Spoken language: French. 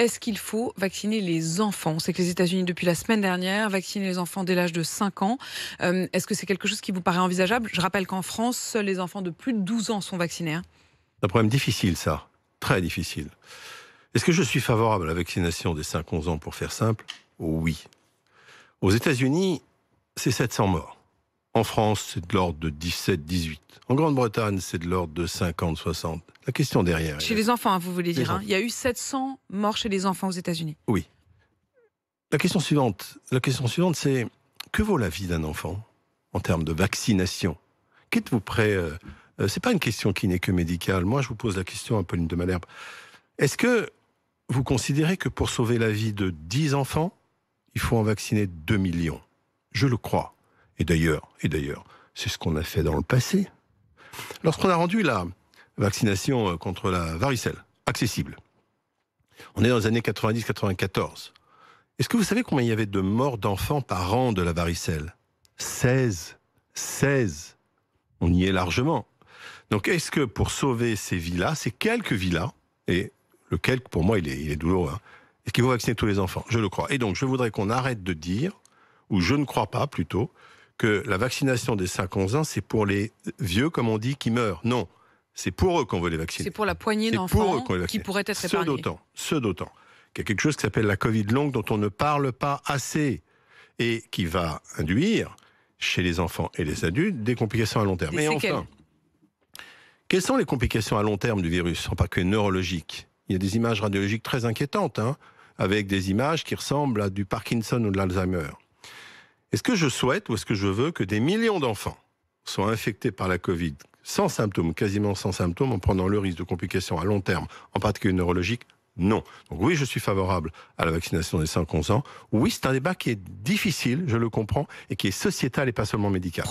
Est-ce qu'il faut vacciner les enfants? On sait que les États-Unis, depuis la semaine dernière, vaccinent les enfants dès l'âge de 5 ans. Est-ce que c'est quelque chose qui vous paraît envisageable? Je rappelle qu'en France, seuls les enfants de plus de 12 ans sont vaccinés. C'est un problème difficile, ça. Très difficile. Est-ce que je suis favorable à la vaccination des 5-11 ans, pour faire simple? Oui. Aux États-Unis, c'est 700 morts. En France, c'est de l'ordre de 17-18. En Grande-Bretagne, c'est de l'ordre de 50-60. La question derrière... Chez les enfants, vous voulez dire. enfants. Il y a eu 700 morts chez les enfants aux États-Unis. Oui. La question suivante, c'est que vaut la vie d'un enfant en termes de vaccination? Qu'êtes-vous prêt... c'est pas une question qui n'est que médicale. Moi, je vous pose la question, Apolline de Malherbe. Est-ce que vous considérez que pour sauver la vie de 10 enfants, il faut en vacciner 2 millions? Je le crois. Et d'ailleurs, c'est ce qu'on a fait dans le passé. Lorsqu'on a rendu la vaccination contre la varicelle accessible, on est dans les années 90-94. Est-ce que vous savez combien il y avait de morts d'enfants par an de la varicelle? 16. On y est largement. Donc est-ce que pour sauver ces vies-là, ces quelques vies-là, et le quelque pour moi il est douloureux, est-ce qu'il faut vacciner tous les enfants? Je le crois. Et donc je voudrais qu'on arrête de dire, ou je ne crois pas plutôt, que la vaccination des 5-11 ans, c'est pour les vieux, comme on dit, qui meurent. Non, c'est pour eux qu'on veut les vacciner. C'est pour la poignée d'enfants qui pourraient être épargnés. Ce d'autant qu'il y a quelque chose qui s'appelle la Covid longue, dont on ne parle pas assez, et qui va induire, chez les enfants et les adultes, des complications à long terme. Des séquelles. Enfin, quelles sont les complications à long terme du virus, en particulier neurologiques? Il y a des images radiologiques très inquiétantes, avec des images qui ressemblent à du Parkinson ou de l'Alzheimer. Est-ce que je souhaite ou est-ce que je veux que des millions d'enfants soient infectés par la Covid sans symptômes, quasiment sans symptômes, en prenant le risque de complications à long terme, en particulier neurologiques? Non. Donc oui, je suis favorable à la vaccination des 5-11 ans. Oui, c'est un débat qui est difficile, je le comprends, et qui est sociétal et pas seulement médical.